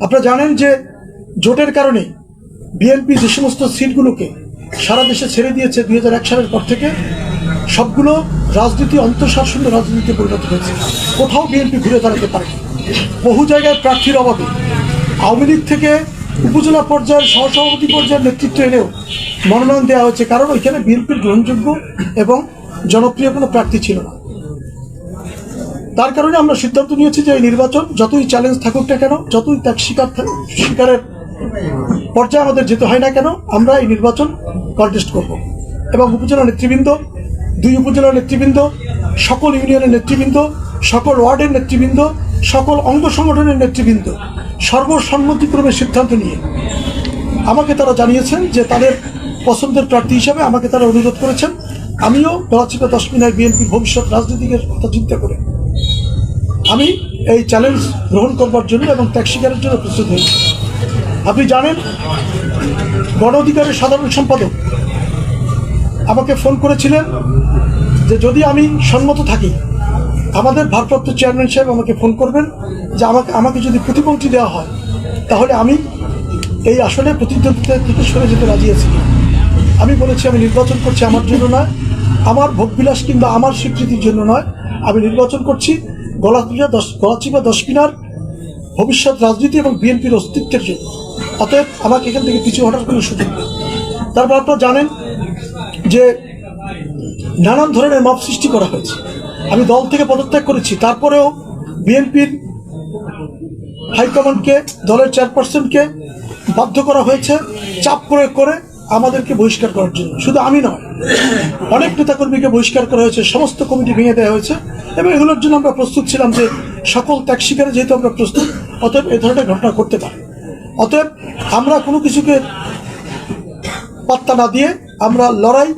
আপনারা জানেন যে জোটের কারণে বিএনপি যে সমস্ত সিটগুলোকে সারা দেশে ছেড়ে দিয়েছে 2001 সালের পর থেকে, সবগুলো রাজনীতি অন্তঃশাসনীয় রাজনীতিতে পরিণত হয়েছে। কোথাও বিএনপি ঘুরে দাঁড়াতে পারে। বহু জায়গায় প্রার্থীর অভাবে আওয়ামী লীগ থেকে উপজেলা পর্যায়ের সহসভাপতি পর্যায়ের নেতৃত্ব এনেও মনোনয়ন দেওয়া হয়েছে, কারণ ওইখানে বিএনপির গ্রহণযোগ্য এবং জনপ্রিয় কোনো প্রার্থী ছিল না। তার কারণে আমরা সিদ্ধান্ত নিয়েছি যে এই নির্বাচন যতই চ্যালেঞ্জ থাকুক না কেন, যতই ত্যাগ স্বীকারের পর্যায়ে আমাদের যেতে হয় না কেন, আমরা এই নির্বাচন কন্টেস্ট করব। এবং উপজেলা নেতৃবৃন্দ, 2 উপজেলার নেতৃবৃন্দ, সকল ইউনিয়নের নেতৃবৃন্দ, সকল ওয়ার্ডের নেতৃবৃন্দ, সকল অঙ্গ সংগঠনের নেতৃবৃন্দ সর্বসম্মতিক্রমে সিদ্ধান্ত নিয়ে আমাকে তারা জানিয়েছেন যে তাদের পছন্দের প্রার্থী হিসাবে আমাকে তারা অনুরোধ করেছেন। আমিও গলাচিপা 10 মিনার বিএনপির ভবিষ্যৎ রাজনীতিকের কথা চিন্তা করে আমি এই চ্যালেঞ্জ গ্রহণ করবার জন্য এবং ত্যাগ স্বীকারের জন্য প্রস্তুত হয়েছি। আপনি জানেন, গণ অধিকারের সাধারণ সম্পাদক আমাকে ফোন করেছিলেন যে যদি আমি সম্মত থাকি, আমাদের ভারপ্রাপ্ত চেয়ারম্যান সাহেব আমাকে ফোন করবেন যে আমাকে যদি প্রতিপংক্তি দেওয়া হয় তাহলে আমি এই আসলে প্রতিদ্বন্দ্বিতা থেকে সরে যেতে রাজি আছি। আমি বলেছি আমি নির্বাচন করছি আমার জন্য নয়, আমার ভোগবিলাস কিংবা আমার স্বীকৃতির জন্য নয়, আমি নির্বাচন করছি গলাচিপা 10 মিনার ভবিষ্যৎ রাজনীতি এবং বিএনপির অস্তিত্বের জন্য। অতএব আমাকে এখান থেকে পিছু হটার কোনো সুযোগ নেই। তারপর আপনারা জানেন যে নানান ধরনের মব সৃষ্টি করা হয়েছে। আমি দল থেকে পদত্যাগ করেছি, তারপরেও বিএনপির হাইকমান্ডকে, দলের চেয়ারপারসনকে বাধ্য করা হয়েছে চাপ প্রয়োগ করে আমাদেরকে বহিষ্কার করার জন্য। শুধু আমি নয়, অনেক নেতাকর্মীকে বহিষ্কার করা হয়েছে, সমস্ত কমিটি ভেঙে দেওয়া হয়েছে এবং এগুলোর জন্য আমরা প্রস্তুত ছিলাম যে সকল ত্যাগ স্বীকারে যেহেতু আমরা প্রস্তুত, অতএব এ ধরনের ঘটনা করতে পারে। অতএব আমরা কোনো কিছুকে পাত্তা না দিয়ে আমরা লড়াই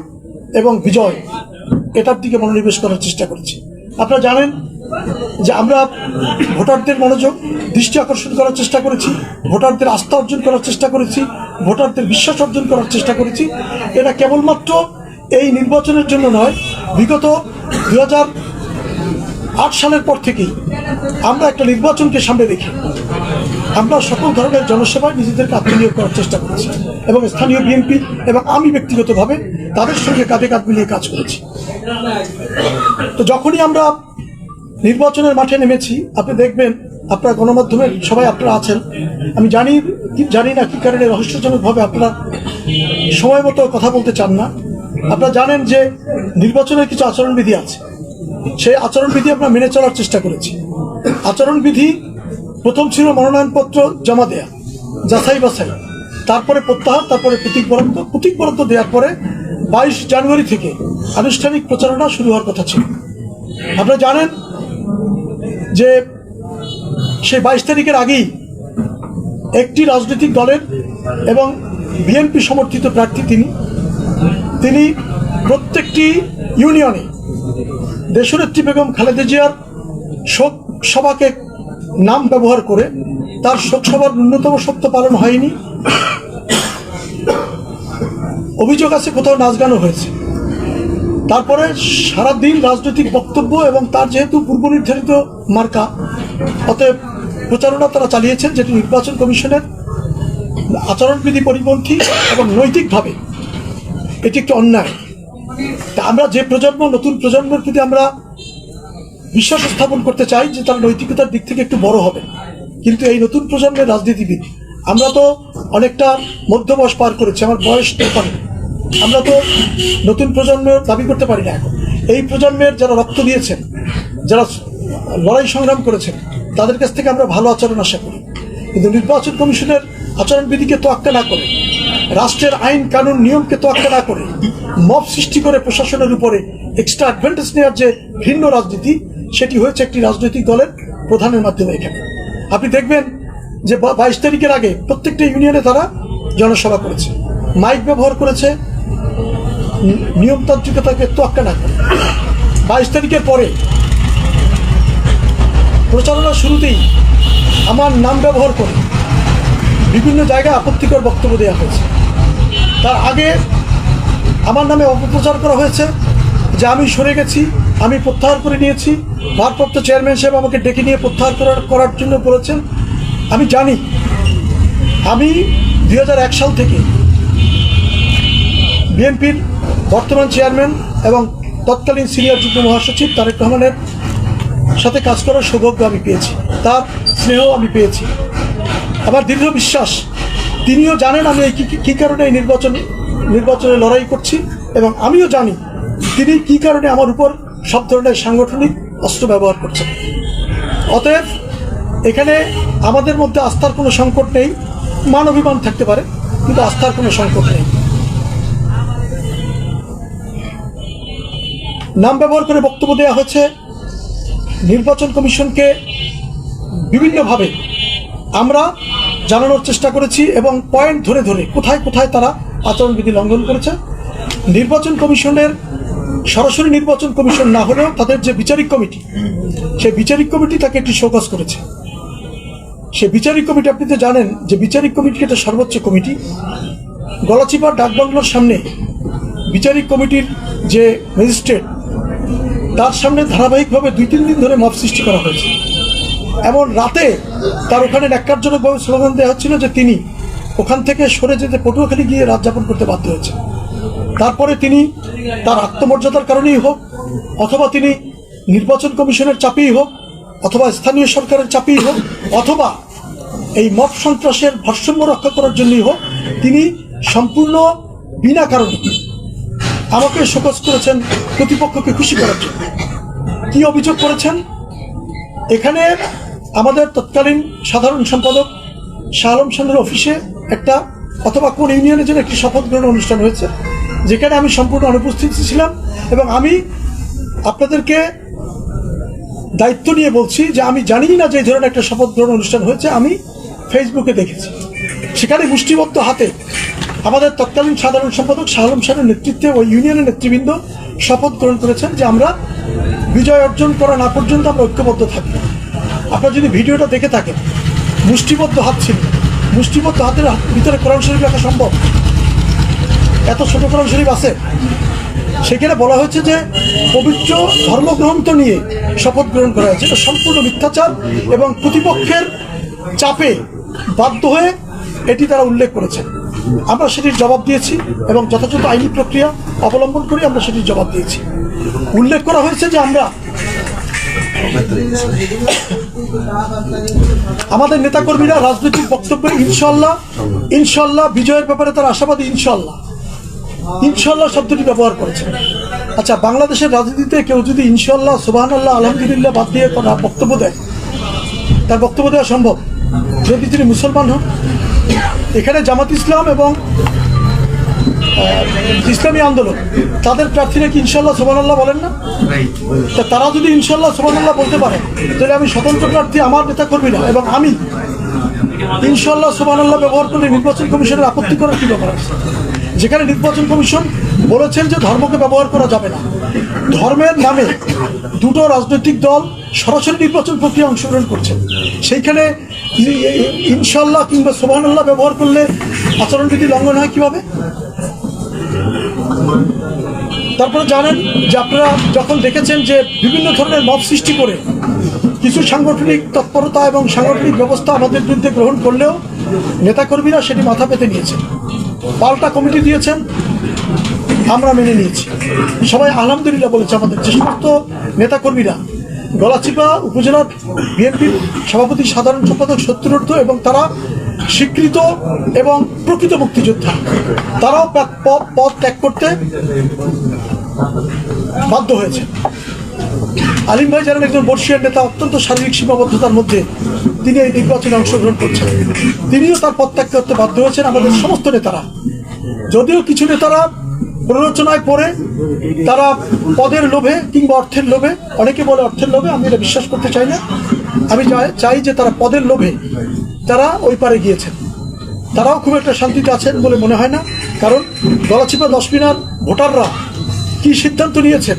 এবং বিজয় এটার দিকে মনোনিবেশ করার চেষ্টা করেছি। আপনারা জানেন যে আমরা ভোটারদের মনোযোগ দৃষ্টি আকর্ষণ করার চেষ্টা করেছি, ভোটারদের আস্থা অর্জন করার চেষ্টা করেছি, ভোটারদের বিশ্বাস অর্জন করার চেষ্টা করেছি। এটা কেবলমাত্র এই নির্বাচনের জন্য নয়, বিগত 2008 সালের পর থেকেই আমরা একটা নির্বাচনকে সামনে রেখে আমরা সকল ধরনের জনসেবায় নিজেদেরকে আত্মনিয়োগ করার চেষ্টা করেছি এবং স্থানীয় বিএনপি এবং আমি ব্যক্তিগতভাবে তাদের সঙ্গে কাঁধে কাঁধ মিলিয়ে কাজ করেছি। তো যখনই আমরা নির্বাচনের মাঠে নেমেছি, আপনি দেখবেন, আপনারা গণমাধ্যমের সবাই আপনারা আছেন, আমি জানি না কি কারণে রহস্যজনকভাবে আপনারা সময় মতো কথা বলতে চান না। আপনারা জানেন যে নির্বাচনের কিছু আচরণবিধি আছে, সেই আচরণবিধি আমরা মেনে চলার চেষ্টা করেছি। আচরণবিধি প্রথম ছিল মনোনয়নপত্র জমা দেয়া, যাচাই বাছাই, তারপরে প্রত্যাহার, তারপরে প্রতীক বরাদ্দ দেওয়ার পরে 22 জানুয়ারি থেকে আনুষ্ঠানিক প্রচারণা শুরু হওয়ার কথা ছিল। আপনারা জানেন যে সেই 22 তারিখের আগেই একটি রাজনৈতিক দলের এবং বিএনপি সমর্থিত প্রার্থী তিনি প্রত্যেকটি ইউনিয়নে দেশনেত্রী বেগম খালেদা জিয়ার শোক সভাকে নাম ব্যবহার করে তার শোক সভার ন্যূনতম শর্ত পালন হয়নি। অভিযোগ আছে কোথাও নাচ গানও হয়েছে। তারপরে সারাদিন রাজনৈতিক বক্তব্য এবং তার যেহেতু পূর্ব নির্ধারিত মার্কা, অতএব প্রচারণা তারা চালিয়েছেন, যেটি নির্বাচন কমিশনের আচরণবিধি পরিপন্থী এবং নৈতিকভাবে এটি একটি অন্যায়। তা আমরা যে প্রজন্ম, নতুন প্রজন্মের প্রতি আমরা বিশ্বাস স্থাপন করতে চাই যে তারা নৈতিকতার দিক থেকে একটু বড় হবে, কিন্তু এই নতুন প্রজন্মের রাজনীতিবিদ, আমরা তো অনেকটা মধ্যবয়স পার করেছি, আমার বয়স 53, আমরা তো নতুন প্রজন্মের দাবি করতে পারি না এখন। এই প্রজন্মের যারা রক্ত দিয়েছেন, যারা লড়াই সংগ্রাম করেছেন, তাদের কাছ থেকে আমরা ভালো আচরণ আশা করি। কিন্তু নির্বাচন কমিশনের আচরণবিধিকে তোয়াক্কা না করে, রাষ্ট্রের আইন কানুন নিয়মকে তোয়াক্কা না করে, মব সৃষ্টি করে প্রশাসনের উপরে এক্সট্রা অ্যাডভান্টেজ নেওয়ার যে ভিন্ন রাজনীতি, সেটি হয়েছে একটি রাজনৈতিক দলের প্রধানের মাধ্যমে। এখানে আপনি দেখবেন যে 22 তারিখের আগে প্রত্যেকটা ইউনিয়নে তারা জনসভা করেছে, মাইক ব্যবহার করেছে, নিয়মতান্ত্রিকতাকে তোয়াক্কা না করে। 22 তারিখের পরে প্রচারণার শুরুতেই আমার নাম ব্যবহার করে বিভিন্ন জায়গায় আপত্তিকর বক্তব্য দেওয়া হয়েছে। তার আগে আমার নামে অপপ্রচার করা হয়েছে যে আমি সরে গেছি, আমি প্রত্যাহার করে নিয়েছি। ভারপ্রাপ্ত চেয়ারম্যান সাহেব আমাকে ডেকে নিয়ে প্রত্যাহার করার জন্য বলেছেন। আমি জানি আমি 2001 সাল থেকে বিএনপির বর্তমান চেয়ারম্যান এবং তৎকালীন সিনিয়র যুগ্ম মহাসচিব তারেক রহমানের সাথে কাজ করার সৌভাগ্য আমি পেয়েছি, তার স্নেহ আমি পেয়েছি। আমার দৃঢ় বিশ্বাস তিনিও জানেন আমি এই কী কারণে এই নির্বাচনে লড়াই করছি, এবং আমিও জানি তিনি কী কারণে আমার উপর সব ধরনের সাংগঠনিক অস্ত্র ব্যবহার করছেন। অতএব এখানে আমাদের মধ্যে আস্থার কোনো সংকট নেই। মান অভিমান থাকতে পারে, কিন্তু আস্থার কোনো সংকট নেই। নাম ব্যবহার করে বক্তব্য দেওয়া হয়েছে। নির্বাচন কমিশনকে বিভিন্নভাবে আমরা জানানোর চেষ্টা করেছি এবং পয়েন্ট ধরে ধরে কোথায় কোথায় তারা আচরণবিধি লঙ্ঘন করেছে। নির্বাচন কমিশনের সরাসরি নির্বাচন কমিশন না হলেও তাদের যে বিচারিক কমিটি, সেই বিচারিক কমিটি তাকে একটি শোকজ করেছে। সে বিচারিক কমিটি, আপনি তো জানেন যে বিচারিক কমিটি এটা সর্বোচ্চ কমিটি। গলাচিপার ডাকবাংলোর সামনে বিচারিক কমিটির যে ম্যাজিস্ট্রেট, তার সামনে ধারাবাহিকভাবে 2-3 দিন ধরে মব সৃষ্টি করা হয়েছে। এমন রাতে তার ওখানে ন্যাক্কারজনকভাবে স্লোগান দেওয়া হচ্ছিল যে তিনি ওখান থেকে সরে যেতে পটুয়াখালী গিয়ে রাত যাপন করতে বাধ্য হয়েছে। তারপরে তিনি তার আত্মমর্যাদার কারণেই হোক, অথবা তিনি নির্বাচন কমিশনের চাপেই হোক, অথবা স্থানীয় সরকারের চাপেই হোক, অথবা এই মব সন্ত্রাসের ভারসাম্য রক্ষা করার জন্যই হোক, তিনি সম্পূর্ণ বিনা কারণে আমাকে শোকজ করেছেন প্রতিপক্ষকে খুশি করার জন্য। কি অভিযোগ করেছেন? এখানে আমাদের তৎকালীন সাধারণ সম্পাদক শাহ আলম শাহের অফিসে একটা, অথবা কোন ইউনিয়নের জন্য একটি শপথ গ্রহণ অনুষ্ঠান হয়েছে, যেখানে আমি সম্পূর্ণ অনুপস্থিত ছিলাম। এবং আমি আপনাদেরকে দায়িত্ব নিয়ে বলছি যে আমি জানি না যে এই ধরনের একটা শপথ গ্রহণ অনুষ্ঠান হয়েছে। আমি ফেসবুকে দেখেছি, সেখানে মুষ্টিবদ্ধ হাতে আমাদের তৎকালীন সাধারণ সম্পাদক শাহ আলম শাহের নেতৃত্বে ওই ইউনিয়নের নেতৃবৃন্দ শপথ গ্রহণ করেছেন যে আমরা বিজয় অর্জন করা না পর্যন্ত আমরা ঐক্যবদ্ধ থাকব। আপনারা যদি ভিডিওটা দেখে থাকেন, মুষ্টিবদ্ধ হাত ছিল। মুষ্টিবদ্ধ হাতের ভিতরে কোরআন শরীফ লেখা সম্ভব? এত ছোট কোরআন শরীফ আছে? সেখানে বলা হয়েছে যে পবিত্র ধর্মগ্রন্থ নিয়ে শপথ গ্রহণ করা হয়েছে। এটা সম্পূর্ণ মিথ্যাচার এবং প্রতিপক্ষের চাপে বাধ্য হয়ে এটি তারা উল্লেখ করেছে। আমরা সেটির জবাব দিয়েছি এবং যথাযথ আইনি প্রক্রিয়া অবলম্বন করে আমরা সেটির জবাব দিয়েছি। উল্লেখ করা হয়েছে যে আমরা আমাদের নেতাকর্মীরা রাজনৈতিক বক্তব্যে ইনশাল্লাহ বিজয়ের ব্যাপারে তারা আশাবাদী, ইনশাল্লাহ শব্দটি ব্যবহার করেছে। আচ্ছা, বাংলাদেশের রাজনীতিতে কেউ যদি ইনশাল্লাহ, সুবহানাল্লাহ, আলহামদুলিল্লাহ বাদ দিয়ে বক্তব্য দেয়, তার বক্তব্য দেওয়া সম্ভব যদি তিনি মুসলমান হন? এখানে জামাত ইসলাম এবং ইসলামী আন্দোলন তাদের প্রার্থীরা কি ইনশাল্লাহ সুবহানাল্লাহ বলেন না? তারা যদি ইনশাল্লাহ সুবহানাল্লাহ বলতে পারে, তাহলে আমি স্বতন্ত্র প্রার্থী, আমার নেতাকর্মীরা এবং আমি ইনশাল্লাহ সুবহানাল্লাহ ব্যবহার করলে নির্বাচন কমিশনের আপত্তি করার কি ব্যাপার আছে? যেখানে নির্বাচন কমিশন বলেছেন যে ধর্মকে ব্যবহার করা যাবে না। ধর্মের নামে দুটো রাজনৈতিক দল সরাসরি নির্বাচন প্রক্রিয়া অংশগ্রহণ করছেন, সেইখানে ইনশাল্লাহ কিংবা সুবহানাল্লাহ ব্যবহার করলে আচরণবিধি লঙ্ঘন হয় কিভাবে? তারপরে জানেন যে আপনারা যখন দেখেছেন যে বিভিন্ন ধরনের মব সৃষ্টি করে কিছু সাংগঠনিক তৎপরতা এবং সাংগঠনিক ব্যবস্থা আমাদের বিরুদ্ধে গ্রহণ করলেও নেতাকর্মীরা সেটি মাথা পেতে নিয়েছেন, পাল্টা কমিটি দিয়েছেন, আমরা মেনে নিয়েছি। সবাই আলহামদুলিল্লাহ বলেছে। আমাদের যে সমস্ত নেতাকর্মীরা গলাচিপা উপজেলার বিএনপির সভাপতি, সাধারণ সম্পাদক, সত্যরুদ্ধ এবং তারা স্বীকৃত এবং প্রকৃত মুক্তিযোদ্ধা, তারাও পদ ত্যাগ করতে বাধ্য হয়েছে। আলিম ভাই যারা একজন বর্ষীয় নেতা, অত্যন্ত শারীরিক সীমাবদ্ধতার মধ্যে তিনি এই নির্বাচনে অংশগ্রহণ করছেন, তিনিও তার পদ ত্যাগ করতে বাধ্য হয়েছেন। আমাদের সমস্ত নেতারা, যদিও কিছু নেতারা প্ররোচনায় পড়ে তারা পদের লোভে কিংবা অর্থের লোভে, অনেকে বলে অর্থের লোভে, আমি এটা বিশ্বাস করতে চাই না। আমি চাই যে তারা পদের লোভে তারা ওই পারে গিয়েছেন, তারাও খুব একটা শান্তিতে আছেন বলে মনে হয় না। কারণ গলাচিপা 10 মিনার ভোটাররা কি সিদ্ধান্ত নিয়েছেন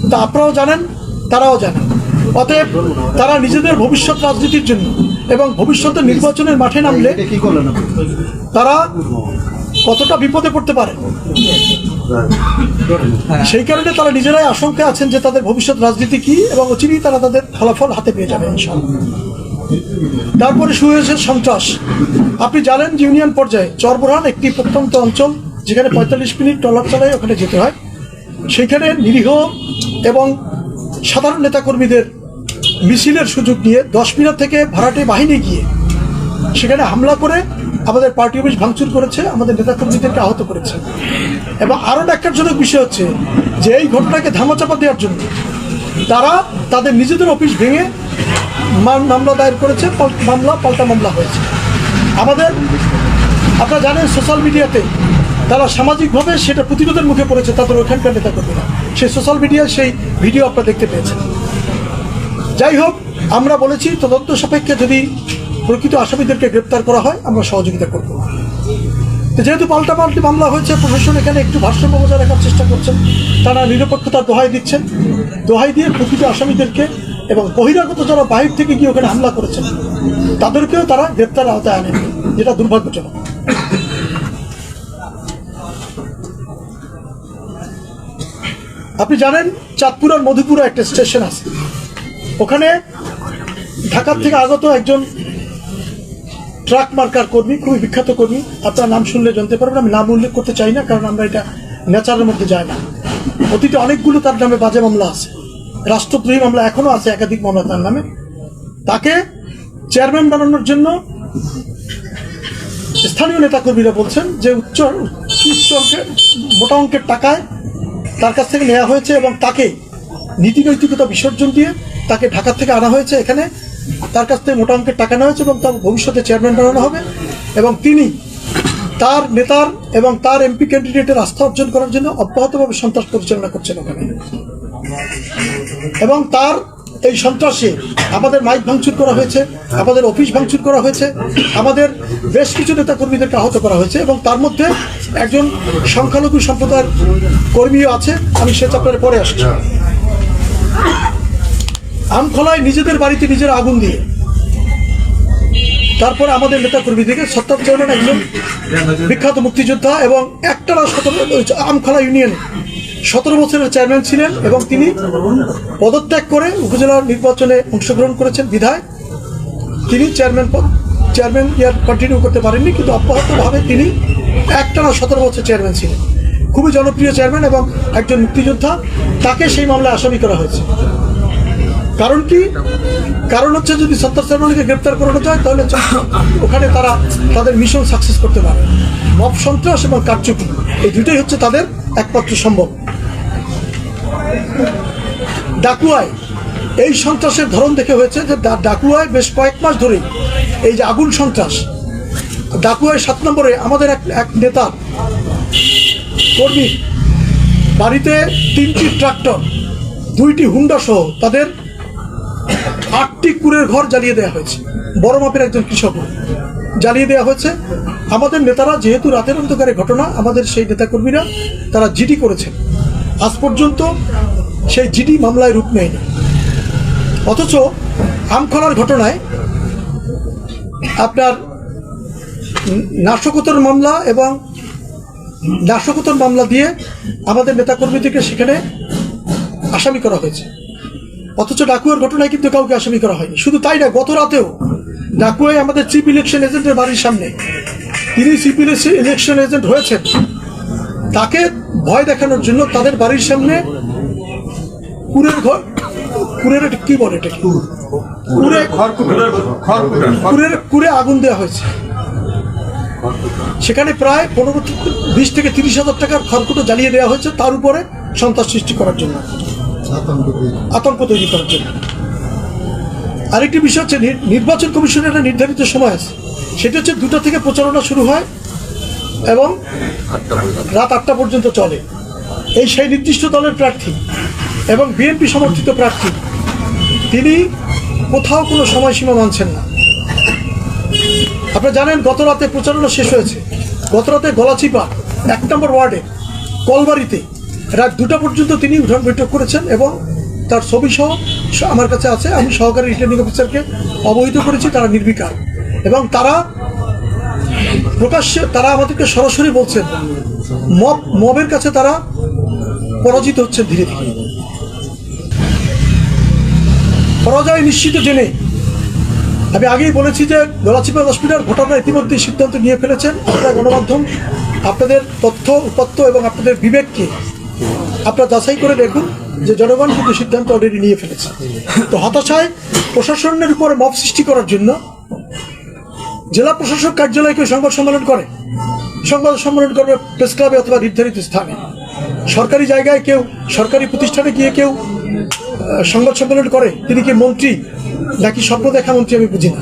তা আপনারাও জানেন, তারাও জানেন। অতএব তারা নিজেদের ভবিষ্যৎ রাজনীতির জন্য এবং ভবিষ্যতের নির্বাচনের মাঠে নামলে তারা কতটা বিপদে পড়তে পারে, সেই কারণে তারা নিজেরাই আশঙ্কা আছেন যে তাদের ভবিষ্যৎ রাজনীতি কি, এবং অচিরেই তারা তাদের ফলাফল হাতে পেয়ে যাবে ইনশাআল্লাহ। তারপরে শুরু হয়েছে সন্ত্রাস। আপনি জানেন যে ইউনিয়ন পর্যায়ে চরবরান একটি প্রত্যন্ত অঞ্চল, যেখানে 45 মিনিট ট্রলার চালায় ওখানে যেতে হয়। সেখানে নিরীহ এবং সাধারণ নেতাকর্মীদের মিছিলের সুযোগ নিয়ে 10 মিনিট থেকে ভাড়াটে বাহিনী গিয়ে সেখানে হামলা করে আমাদের পার্টি অফিস ভাঙচুর করেছে, আমাদের নেতাকর্মীদেরকে আহত করেছে। এবং আরও ন্যাক্কারজনক বিষয় হচ্ছে যে এই ঘটনাকে ধামাচাপা দেওয়ার জন্য তারা তাদের নিজেদের অফিস ভেঙে মামলা দায়ের করেছে, পাল্টা মামলা হয়েছে। আপনারা জানেন সোশ্যাল মিডিয়াতে তারা সামাজিকভাবে সেটা প্রতিরোধের মুখে পড়েছে তাদের ওখানকার নেতাকর্মীরা। সেই সোশ্যাল মিডিয়ায় সেই ভিডিও আপনারা দেখতে পেয়েছেন। যাই হোক, আমরা বলেছি তদন্ত সাপেক্ষে যদি প্রকৃত আসামিদেরকে গ্রেপ্তার করা হয় আমরা সহযোগিতা করব। যেহেতু পাল্টাপাল্টি মামলা হয়েছে, প্রশাসন এখানে একটু ভারসাম্য বজায় রাখার চেষ্টা করছেন। তারা নিরপেক্ষতার দোহাই দিচ্ছেন, দোহাই দিয়ে প্রকৃত আসামিদেরকে এবং বহিরাগত যারা বাহির থেকে গিয়ে ওখানে হামলা করেছেন তাদেরকেও তারা গ্রেপ্তার আওতায় আনেন, যেটা দুর্ভাগ্যজনক। আপনি জানেন চাঁদপুর আর মধুপুরা একটা স্টেশন আছে, ওখানে ঢাকার থেকে আগত একজন ট্রাক মার্কার কর্মী, খুবই বিখ্যাত কর্মী, আপনার নাম শুনলে জানতে পারবেন। আমি নাম উল্লেখ করতে চাই না, কারণ আমরা এটা নেচারের মধ্যে যায় না। অতীতে অনেকগুলো তার নামে বাজে মামলা আছে, রাষ্ট্রদ্রোহী মামলা এখনো আছে, একাধিক মামলা তার নামে। তাকে চেয়ারম্যান বানানোর জন্য স্থানীয় নেতাকর্মীরা বলছেন যে উচ্চ অঙ্কের মোটা অঙ্কের টাকায় তার কাছ থেকে নেওয়া হয়েছে এবং তাকে নীতি নৈতিকতা বিসর্জন দিয়ে তাকে ঢাকা থেকে আনা হয়েছে। এখানে তার কাছ থেকে মোটা অঙ্কের টাকা নেওয়া হয়েছে এবং তার ভবিষ্যতে চেয়ারম্যান বানানো হবে এবং তিনি তার নেতার এবং তার এমপি ক্যান্ডিডেটের আস্থা অর্জন করার জন্য অব্যাহতভাবে সন্ত্রাস পরিচালনা করছেন ওখানে। এবং তার এই সন্ত্রাসে আমাদের মাইক ভাঙচুর করা হয়েছে, আমাদের অফিস ভাঙচুর করা হয়েছে, আমাদের বেশ কিছু নেতাকর্মীদেরকে আহত করা হয়েছে এবং তার মধ্যে একজন সংখ্যালঘু সম্প্রদায়ের কর্মীও আছে। আমি সে চ্যাপ্টারে পরে আসছি। আমখলায় নিজেদের বাড়িতে নিজেরা আগুন দিয়ে তারপরে আমাদের নেতাকর্মীদেরকে সত্তার চেয়ারম্যান একজন বিখ্যাত মুক্তিযোদ্ধা এবং একটানা আমখলা ইউনিয়নে 17 বছরের চেয়ারম্যান ছিলেন এবং তিনি পদত্যাগ করে উপজেলা নির্বাচনে অংশগ্রহণ করেছেন বিধায় তিনি চেয়ারম্যান কন্টিনিউ করতে পারেননি, কিন্তু অব্যাহতভাবে তিনি একটানা 17 বছর চেয়ারম্যান ছিলেন। খুবই জনপ্রিয় চেয়ারম্যান এবং একজন মুক্তিযোদ্ধা। তাকে সেই মামলায় আসামি করা হয়েছে। কারণ কি? কারণ হচ্ছে যদি সত্তার চেয়ারম্যানকে গ্রেপ্তার করানো যায় তাহলে ওখানে তারা তাদের মিশন সাকসেস করতে পারে। মব সন্ত্রাস এবং কারচুপি এই দুটোই হচ্ছে তাদের একমাত্র সম্ভব। ডাকুয়ায় এই সন্ত্রাসের ধরন দেখে হয়েছে যে ডাকুয়ায় বেশ কয়েক মাস ধরে এই যে আগুন সন্ত্রাস, ডাকুয়ায় 7 নম্বরে আমাদের এক নেতা কর্মী বাড়িতে 3টি ট্রাক্টর, 2টি হুন্ডা সহ তাদের 8টি কুড়ের ঘর জ্বালিয়ে দেওয়া হয়েছে। বড় মাপের একজন কৃষক জ্বালিয়ে দেওয়া হয়েছে। আমাদের নেতারা যেহেতু রাতের অন্ধকারে ঘটনা, আমাদের সেই নেতাকর্মীরা তারা জিডি করেছেন। আজ পর্যন্ত সেই জিডি মামলায় রূপ নেয়নি। অথচ আমখলার ঘটনায় আপনার নাশকতার মামলা এবং নাশকতার মামলা দিয়ে আমাদের নেতাকর্মীদেরকে সেখানে আসামি করা হয়েছে। অথচ ডাকুয়ার ঘটনায় কিন্তু কাউকে আসামি করা হয়নি। শুধু তাই না, গত রাতেও ডাকুয়ায় আমাদের চিফ ইলেকশন এজেন্টের বাড়ির সামনে, তিনি চিফ ইলেকশন এজেন্ট হয়েছেন, তাকে ভয় দেখানোর জন্য তাদের বাড়ির সামনে কি বলে এটা, কুড়ে আগুন দেওয়া হয়েছে। সেখানে প্রায় 20 থেকে 30 হাজার টাকার খড়কুটো জ্বালিয়ে দেওয়া হয়েছে, তার উপরে সন্ত্রাস সৃষ্টি করার জন্য, আতঙ্ক তৈরি করার জন্য। আরেকটি বিষয় হচ্ছে নির্বাচন কমিশনের একটা নির্ধারিত সময় আছে, সেটা হচ্ছে 2টা থেকে প্রচারণা শুরু হয় এবং রাত 8টা পর্যন্ত চলে। এই সেই নির্দিষ্ট দলের প্রার্থী এবং বিএনপি সমর্থিত প্রার্থী তিনি কোথাও কোনো সময়সীমা মানছেন না। আপনারা জানেন গত রাতে প্রচারণা শেষ হয়েছে, গত রাতে গলাচিপা 1 নম্বর ওয়ার্ডে কলবাড়িতে রাত 2টা পর্যন্ত তিনি উঠান বৈঠক করেছেন এবং তার ছবি সহ আমার কাছে আছে। আমি সহকারী রিটার্নিং অফিসারকে অবহিত করেছি, তারা নির্বিকার এবং তারা প্রকাশ্যে তারা আমাদেরকে সরাসরি বলছেন মবের কাছে তারা পরাজিত হচ্ছেন ধীরে ধীরে। পরাজয় নিশ্চিত জেনে আমি আগেই বলেছি যে গলাচিপা হসপিটাল ভোটাররা ইতিমধ্যে সিদ্ধান্ত নিয়ে ফেলেছেন। আপনারা গণমাধ্যম আপনাদের তথ্য উপাত্ত এবং আপনাদের বিবেককে আপনারা যাচাই করে দেখুন যে জনগণ কিন্তু সিদ্ধান্ত অলরেডি নিয়ে ফেলেছে। তো হতাশায় প্রশাসনের উপরে মব সৃষ্টি করার জন্য জেলা প্রশাসক কার্যালয় কেউ সংবাদ সম্মেলন করে, সংবাদ সম্মেলন করবে প্রেস ক্লাবে অথবা নির্ধারিত স্থানে। সরকারি জায়গায় কেউ সরকারি প্রতিষ্ঠানে গিয়ে কেউ সংবাদ সম্মেলন করে, তিনি কি মন্ত্রী নাকি স্বপ্ন দেখা মন্ত্রী আমি বুঝি না।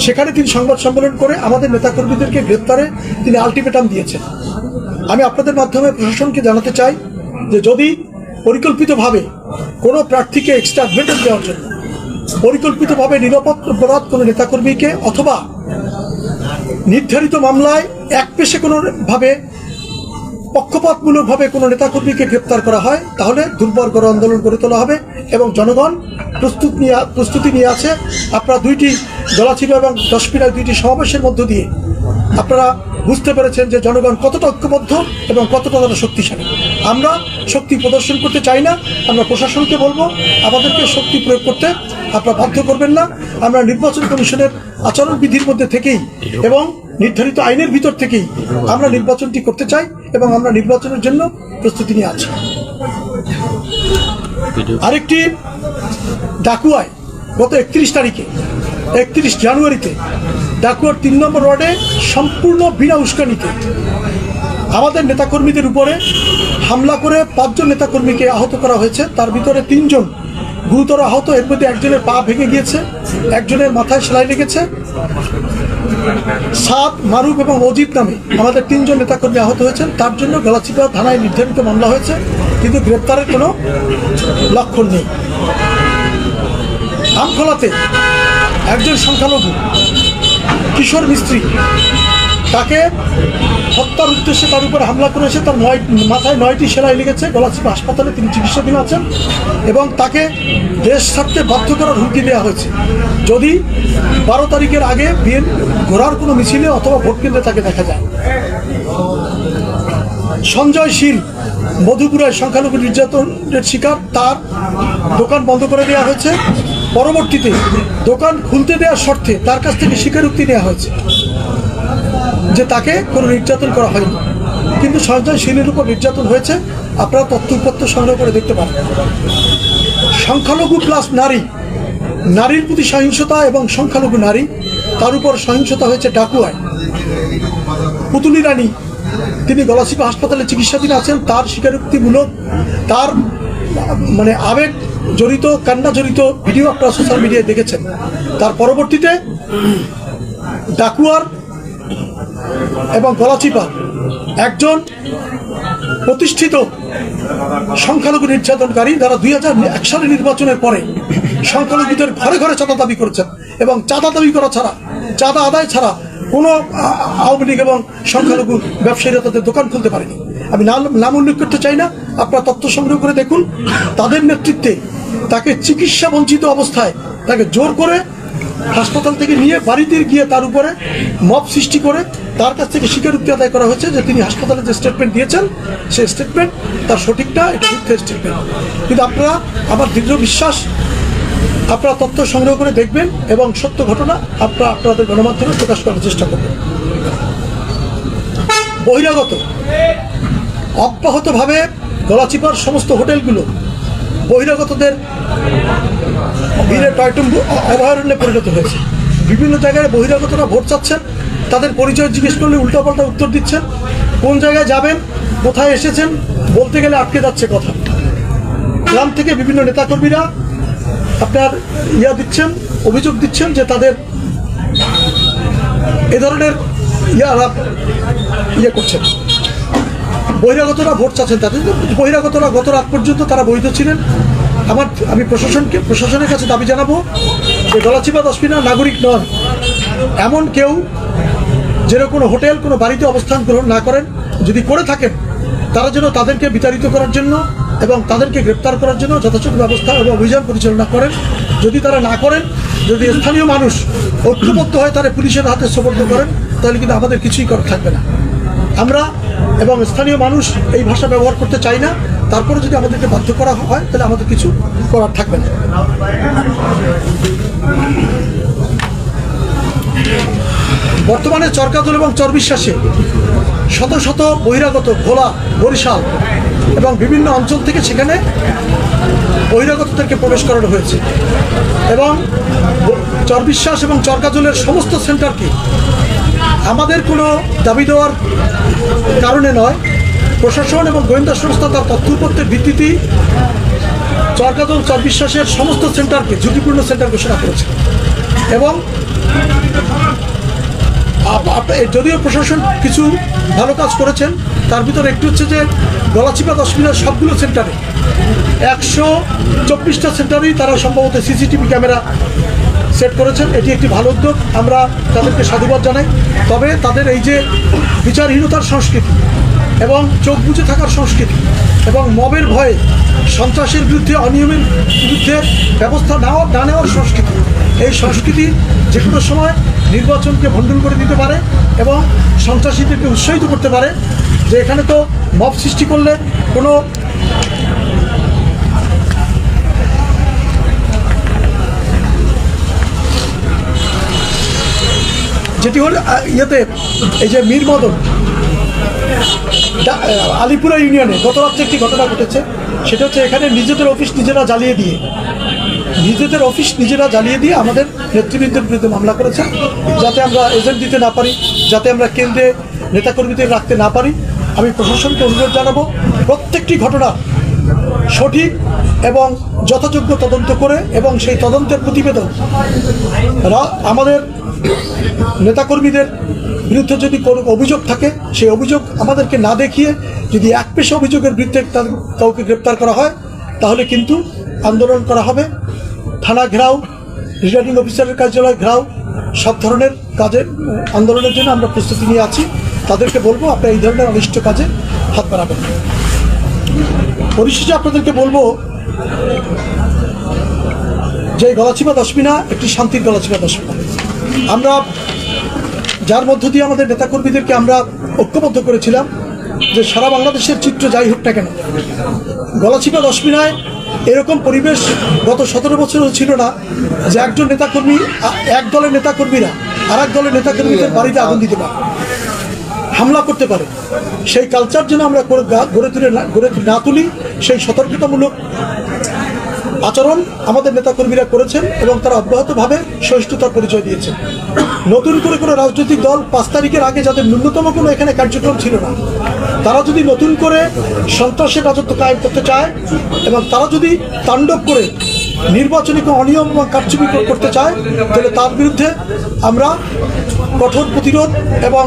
সেখানে তিনি সংবাদ সম্মেলন করে আমাদের নেতাকর্মীদেরকে গ্রেপ্তারে তিনি আলটিমেটাম দিয়েছেন। আমি আপনাদের মাধ্যমে প্রশাসনকে জানাতে চাই যে যদি পরিকল্পিতভাবে কোনো প্রার্থীকে এক্সট্রা অ্যাডভান্টেজ দেওয়ার জন্য পরিকল্পিতভাবে নিরাপদ কোনো নেতাকর্মীকে অথবা নির্ধারিত মামলায় একপেশে কোনোভাবে পক্ষপাতমূলকভাবে কোনো নেতাকর্মীকে গ্রেপ্তার করা হয়, তাহলে দুর্বল করে আন্দোলন গড়ে তোলা হবে এবং জনগণ প্রস্তুতি নিয়ে আছে। আপনারা দুইটি গলাচিপা এবং দশপিনার দুইটি সমাবেশের মধ্য দিয়ে আপনারা বুঝতে পেরেছেন যে জনগণ কতটা ঐক্যবদ্ধ এবং কতটা তারা শক্তিশালী। আমরা শক্তি প্রদর্শন করতে চাই না, আমরা প্রশাসনকে বলবো আমাদেরকে শক্তি প্রয়োগ করতে আপনারা বাধ্য করবেন না। আমরা নির্বাচন কমিশনের আচরণবিধির মধ্যে থেকেই এবং নির্ধারিত আইনের ভিতর থেকেই আমরা নির্বাচনটি করতে চাই এবং আমরা নির্বাচনের জন্য প্রস্তুতি নিয়ে আছি। আরেকটি ডাকুয়ায় গত 31 জানুয়ারিতে ডাকুয়ার 3 নম্বর ওয়ার্ডে সম্পূর্ণ বিনা উস্কানিতে আমাদের নেতাকর্মীদের উপরে হামলা করে 5 জন নেতাকর্মীকে আহত করা হয়েছে। তার ভিতরে 3 জন গুরুতর আহত, এর মধ্যে একজনের পা ভেঙে গিয়েছে, একজনের মাথায় সেলাই লেগেছে। সাদ, মারুফ এবং অজিত নামে আমাদের 3 জন নেতাকর্মী আহত হয়েছেন। তার জন্য গলাচিপা থানায় নির্ধারিত মামলা হয়েছে, কিন্তু গ্রেপ্তারের কোনো লক্ষণ নেই। আমখোলাতে একজন সংখ্যালঘু কিশোর মিস্ত্রি, তাকে হত্যার উদ্দেশ্যে তার উপরে হামলা করেছে। তার মাথায় 9টি সেলাই লেগেছে। গলাচিপা হাসপাতালে তিনি চিকিৎসাধীন আছেন এবং তাকে দেশ ছাড়তে বাধ্য করার হুমকি দেওয়া হয়েছে যদি 12 তারিখের আগে ঘোড়ার কোনো মিছিলে অথবা ভোট কেন্দ্রে তাকে দেখা যায়। সঞ্জয় শীল মধুপুরায় সংখ্যালঘু নির্যাতনের শিকার, তার দোকান বন্ধ করে দেওয়া হয়েছে। পরবর্তীতে দোকান খুলতে দেওয়ার শর্তে তার কাছ থেকে স্বীকারোক্তি নেওয়া হয়েছে যে তাকে কোনো নির্যাতন করা হয়নি, কিন্তু সঞ্জয় শীলের উপর নির্যাতন হয়েছে। আপনারা তথ্য উপাত্ত সংগ্রহ করে দেখতে পারেন। সংখ্যালঘু প্লাস নারীর প্রতি সহিংসতা এবং সংখ্যালঘু নারী, তার উপর সহিংসতা হয়েছে ডাকুয়ায়। পুতুলি রানী, তিনি গলাচিপা হাসপাতালে চিকিৎসাধীন আছেন। তার স্বীকারোক্তিমূলক, তার আবেগ জড়িত, কান্না জড়িত ভিডিও আপনারা সোশ্যাল মিডিয়ায় দেখেছেন। তার পরবর্তীতে ডাকুয়ার এবং গলাচিপা একজন প্রতিষ্ঠিত সংখ্যালঘু নির্যাতনকারী, যারা 2001 সালে নির্বাচনের পরে সংখ্যালঘুদের ঘরে ঘরে চাঁদা দাবি করেছেন এবং চাঁদা দাবি করা ছাড়া, চাঁদা আদায় ছাড়া কোনো আওয়ামী লীগ এবং সংখ্যালঘু ব্যবসায়ীরা তাদের দোকান খুলতে পারেনি। আমি নাম উল্লেখ করতে চাই না, আপনারা তথ্য সংগ্রহ করে দেখুন। তাদের নেতৃত্বে তাকে চিকিৎসা বঞ্চিত অবস্থায় তাকে জোর করে হাসপাতাল থেকে নিয়ে বাড়িতে গিয়ে তার উপরে মব সৃষ্টি করে তার কাছ থেকে স্বীকারোক্তি আদায় করা হয়েছে যে তিনি হাসপাতালে যে স্টেটমেন্ট দিয়েছেন সেই স্টেটমেন্ট তার সঠিক না, এটা মিথ্যা স্টেটমেন্ট। কিন্তু আপনারা, আমার দৃঢ় বিশ্বাস, আপনারা তথ্য সংগ্রহ করে দেখবেন এবং সত্য ঘটনা আপনাদের গণমাধ্যমে প্রকাশ করার চেষ্টা করবেন। বহিরাগত অব্যাহতভাবে গলাচিপার সমস্ত হোটেলগুলো বহিরাগতদের ভিড়ে টয়টুম অভয়ারণ্যে পরিণত হয়েছে। বিভিন্ন জায়গায় বহিরাগতরা ভোট চাচ্ছেন, তাদের পরিচয় জিজ্ঞেস করলে উল্টাপাল্টা উত্তর দিচ্ছেন। কোন জায়গায় যাবেন, কোথায় এসেছেন বলতে গেলে আটকে যাচ্ছে কথা। গ্রাম থেকে বিভিন্ন নেতাকর্মীরা আপনার অভিযোগ দিচ্ছেন যে তাদের এ ধরনের করছেন। বহিরাগতরা ভোট চাচ্ছেন, তাদের বহিরাগতরা গত রাত পর্যন্ত তারা বৈধ ছিলেন। আমি প্রশাসনের কাছে দাবি জানাবো যে গলাচিপা দশপিনার নাগরিক নন এমন কেউ যেন কোনো হোটেল, কোনো বাড়িতে অবস্থান গ্রহণ না করেন। যদি করে থাকেন, তারা যেন তাদেরকে বিতাড়িত করার জন্য এবং তাদেরকে গ্রেপ্তার করার জন্য যথাযথ ব্যবস্থা এবং অভিযান পরিচালনা করেন। যদি তারা না করেন, যদি স্থানীয় মানুষ ঐক্যবদ্ধ হয় তারা পুলিশের হাতে সোপর্দ করেন, তাহলে কিন্তু আমাদের কিছুই করার থাকবে না। আমরা এবং স্থানীয় মানুষ এই ভাষা ব্যবহার করতে চাই না। তারপরে যদি আমাদেরকে বাধ্য করা হয় তাহলে আমাদের কিছু করার থাকবে না। বর্তমানে চরকাজল এবং চরবিশ্বাসে শত শত বহিরাগত ভোলা, বরিশাল এবং বিভিন্ন অঞ্চল থেকে সেখানে বহিরাগতদেরকে প্রবেশ করানো হয়েছে এবং চরবিশ্বাস এবং চরকাজলের সমস্ত সেন্টারকে আমাদের কোনো দাবি দেওয়ার কারণে নয়, প্রশাসন এবং গোয়েন্দা সংস্থা তার তথ্যপত্রের ভিত্তিতেই চরকাজল, চরবিশ্বাসের সমস্ত সেন্টারকে ঝুঁকিপূর্ণ সেন্টার ঘোষণা করেছে এবং যদিও প্রশাসন কিছু ভালো কাজ করেছেন, তার ভিতরে একটু হচ্ছে যে গলাচিপা দশমিনার সবগুলো সেন্টারে 124টা সেন্টারেই তারা সম্ভবত সিসিটিভি ক্যামেরা সেট করেছেন। এটি একটি ভালো উদ্যোগ, আমরা তাদেরকে সাধুবাদ জানাই। তবে তাদের এই যে বিচারহীনতার সংস্কৃতি এবং চোখ বুজে থাকার সংস্কৃতি এবং মবের ভয়ে সন্ত্রাসের বিরুদ্ধে, অনিয়মের বিরুদ্ধে ব্যবস্থা না নেওয়ার সংস্কৃতি, এই সংস্কৃতি যে কোনো সময় নির্বাচনকে ভণ্ডুল করে দিতে পারে এবং সন্ত্রাসীদেরকে উৎসাহিত করতে পারে যে এখানে তো মব সৃষ্টি করলে কোনো যেটি হল ইয়েতে এই যে মীর মদন আলিপুরা ইউনিয়নে গত রাত্রে একটি ঘটনা ঘটেছে। সেটা হচ্ছে এখানে নিজেদের অফিস নিজেরা জ্বালিয়ে দিয়ে আমাদের নেতৃবৃন্দের বিরুদ্ধে মামলা করেছে, যাতে আমরা এজেন্ট দিতে না পারি, যাতে আমরা কেন্দ্রে নেতাকর্মীদের রাখতে না পারি। আমি প্রশাসনকে অনুরোধ জানাবো প্রত্যেকটি ঘটনা সঠিক এবং যথাযোগ্য তদন্ত করে এবং সেই তদন্তের প্রতিবেদন আমাদের নেতাকর্মীদের বিরুদ্ধে যদি কোনো অভিযোগ থাকে সেই অভিযোগ আমাদেরকে না দেখিয়ে যদি এক পেশা অভিযোগের বিরুদ্ধে কাউকে গ্রেপ্তার করা হয় তাহলে কিন্তু আন্দোলন করা হবে। থানা ঘেরাও, রিটার্নিং অফিসারের কার্যালয় ঘেরাও, সব ধরনের কাজে আন্দোলনের জন্য আমরা প্রস্তুতি নিয়ে আছি। তাদেরকে বলবো আপনারা এই ধরনের অনিষ্ট কাজে হাত বাড়াবেন। পরিশেষে আপনাদেরকে বলবো যে গলাচিপা দশমিনা একটি শান্তির গলাচিপা দশমিনা। আমরা যার মধ্য দিয়ে আমাদের নেতাকর্মীদেরকে আমরা ঐক্যবদ্ধ করেছিলাম যে সারা বাংলাদেশের চিত্র যাই হোক না কেন, গলাচিপা দশমিনায় এরকম পরিবেশ গত 17 বছরও ছিল না যে একজন নেতাকর্মী, এক দলের নেতাকর্মীরা আর এক দলের নেতাকর্মীদের বাড়িতে আগুন দিতে পারে, হামলা করতে পারে। সেই কালচার যেন আমরা গড়ে না তুলি, সেই সতর্কতামূলক আচরণ আমাদের নেতাকর্মীরা করেছেন এবং তারা অব্যাহতভাবে সহিষ্ণুতার পরিচয় দিয়েছেন। নতুন করে কোনো রাজনৈতিক দল 5 তারিখের আগে যাদের ন্যূনতম কোনো এখানে কার্যক্রম ছিল না, তারা যদি নতুন করে সন্ত্রাসের রাজত্ব কায়েম করতে চায় এবং তারা যদি তাণ্ডব করে নির্বাচনী অনিয়ম এবং কারচুপি করতে চায়, তাহলে তার বিরুদ্ধে আমরা কঠোর প্রতিরোধ এবং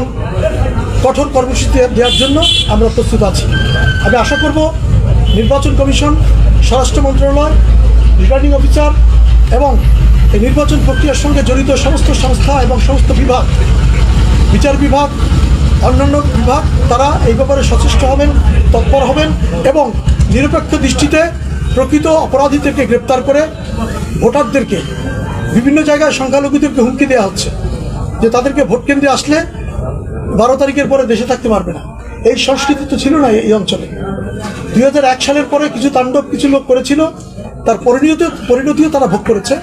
কঠোর কর্মসূচি দেওয়ার জন্য আমরা প্রস্তুত আছি। আমি আশা করব নির্বাচন কমিশন, স্বরাষ্ট্র মন্ত্রণালয়, রিটার্নিং অফিসার এবং এই নির্বাচন প্রক্রিয়ার সঙ্গে জড়িত সমস্ত সংস্থা এবং সমস্ত বিভাগ, বিচার বিভাগ, অন্যান্য বিভাগ, তারা এই ব্যাপারে সচেষ্ট হবেন, তৎপর হবেন এবং নিরপেক্ষ দৃষ্টিতে প্রকৃত অপরাধীদেরকে গ্রেপ্তার করে ভোটারদেরকে, বিভিন্ন জায়গায় সংখ্যালঘুদেরকে হুমকি দেওয়া হচ্ছে যে তাদেরকে ভোট কেন্দ্রে আসলে 12 তারিখের পরে দেশে থাকতে পারবে না। এই সংস্কৃতি তো ছিল না এই অঞ্চলে। 2001 সালের পরে কিছু তাণ্ডব কিছু লোক করেছিল, তার পরিণতিও তারা ভোগ করেছে।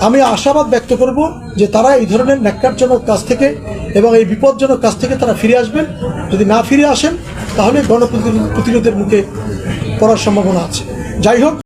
আমি আশাবাদ ব্যক্ত করব যে তারা এই ধরনের ন্যাক্কারজনক কাজ থেকে এবং এই বিপজ্জনক কাজ থেকে তারা ফিরে আসবেন। যদি না ফিরে আসেন তাহলে গণপ্রতিরোধের মুখে পড়ার সম্ভাবনা আছে। যাই হোক।